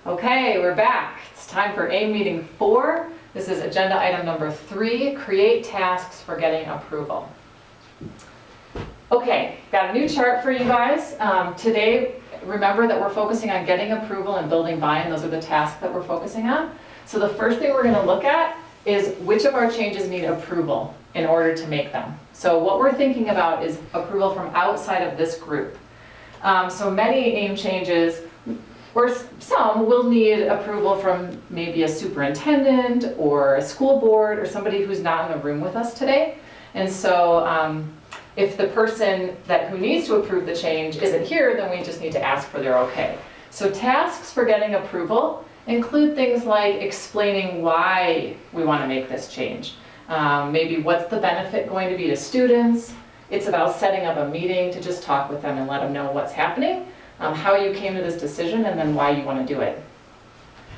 Okay, we're back. It's time for AIM meeting 4. This is agenda item number 3, create tasks for getting approval. Okay, got a new chart for you guys. Today, remember that we're focusing on getting approval and building buy-in. Those are the tasks that we're focusing on. So the first thing we're going to look at is which of our changes need approval in order to make them. So what we're thinking about is approval from outside of this group. So many AIM changes, or some, will need approval from maybe a superintendent or a school board or somebody who's not in the room with us today. And so if the person who needs to approve the change isn't here, then we just need to ask for their okay. So tasks for getting approval include things like explaining why we want to make this change. Maybe what's the benefit going to be to students. It's about setting up a meeting to just talk with them and let them know what's happening, how you came to this decision, and then why you want to do it.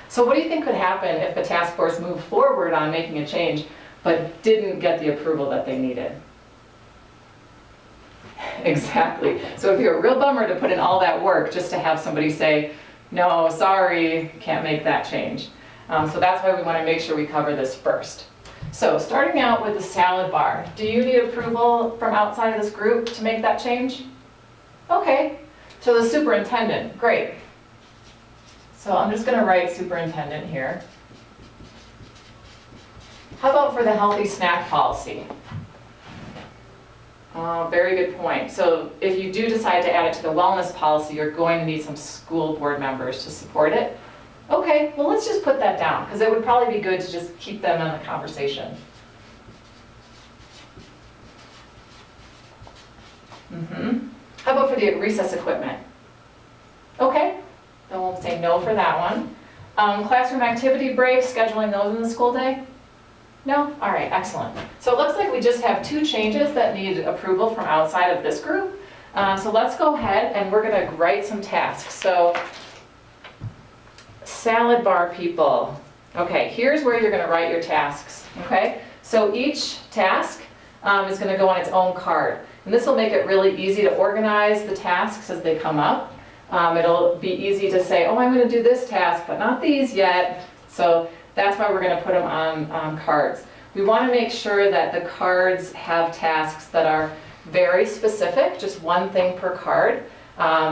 So what do you think could happen if the task force moved forward on making a change but didn't get the approval that they needed? Exactly. So it'd be a real bummer to put in all that work just to have somebody say, no, sorry, can't make that change. So that's why we want to make sure we cover this first. So starting out with the salad bar, do you need approval from outside of this group to make that change? Okay. So the superintendent, great. So I'm just going to write superintendent here. How about for the healthy snack policy? Very good point. So if you do decide to add it to the wellness policy, you're going to need some school board members to support it. Okay, well let's just put that down because it would probably be good to just keep them in the conversation. How about for the recess equipment? Okay, then we'll say no for that one. Classroom activity breaks, scheduling those in the school day? No? All right, excellent. So it looks like we just have 2 changes that need approval from outside of this group. So let's go ahead and we're going to write some tasks. So salad bar people. Okay, here's where you're going to write your tasks. Okay, so each task is going to go on its own card. And this will make it really easy to organize the tasks as they come up. It'll be easy to say, oh, I'm going to do this task, but not these yet. So that's why we're going to put them on cards. We want to make sure that the cards have tasks that are very specific, just one thing per card,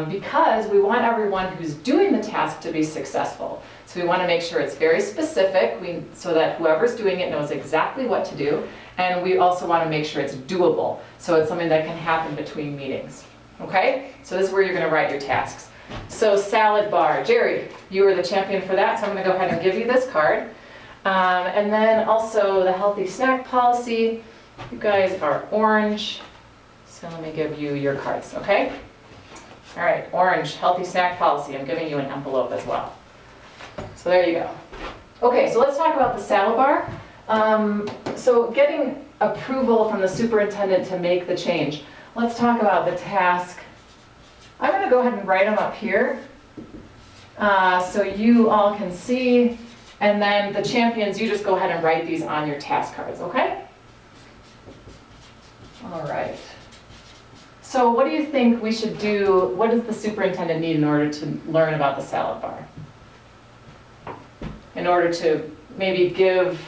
because we want everyone who's doing the task to be successful. So we want to make sure it's very specific so that whoever's doing it knows exactly what to do. And we also want to make sure it's doable, so it's something that can happen between meetings. Okay? So this is where you're going to write your tasks. So salad bar, Jerry, you were the champion for that, so I'm going to go ahead and give you this card. And then also the healthy snack policy, you guys are orange, so let me give you your cards, okay? All right, orange, healthy snack policy, I'm giving you an envelope as well. So there you go. Okay, so let's talk about the salad bar. So getting approval from the superintendent to make the change, let's talk about the task. I'm going to go ahead and write them up here so you all can see, and then the champions, you just go ahead and write these on your task cards, okay? All right. So what do you think we should do? What does the superintendent need in order to learn about the salad bar? In order to maybe give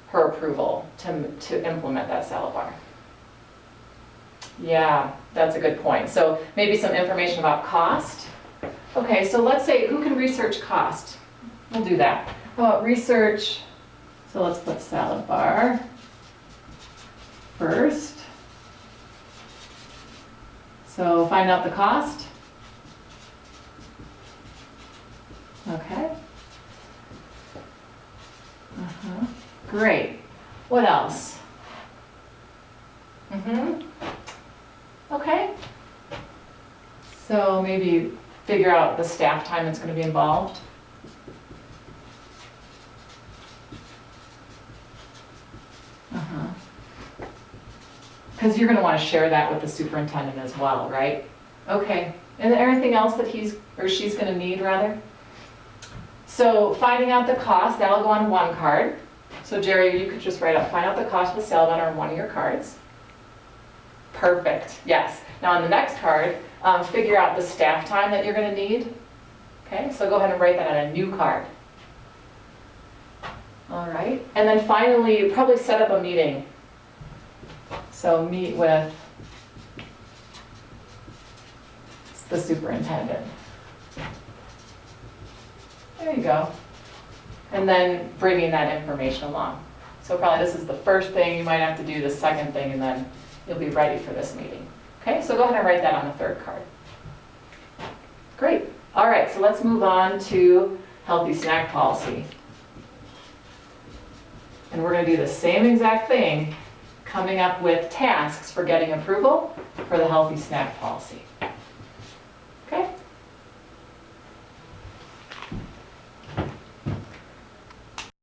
her approval to implement that salad bar? Yeah, that's a good point. So maybe some information about cost. Okay, so let's say, who can research cost? We'll do that. How about research? So let's put salad bar first. So find out the cost. Okay. Great. What else? Okay. So maybe figure out the staff time that's going to be involved. Because you're going to want to share that with the superintendent as well, right? Okay. And anything else that he's or she's going to need, rather? So finding out the cost, that'll go on one card. So Jerry, you could just write up, find out the cost of the salad bar on one of your cards. Perfect, yes. Now on the next card, figure out the staff time that you're going to need. Okay, so go ahead and write that on a new card. All right, and then finally, probably set up a meeting. So meet with the superintendent. There you go. And then bringing that information along. So probably this is the first thing, you might have to do the second thing, and then you'll be ready for this meeting. Okay, so go ahead and write that on the third card. Great. All right, so let's move on to healthy snack policy. And we're going to do the same exact thing, coming up with tasks for getting approval for the healthy snack policy.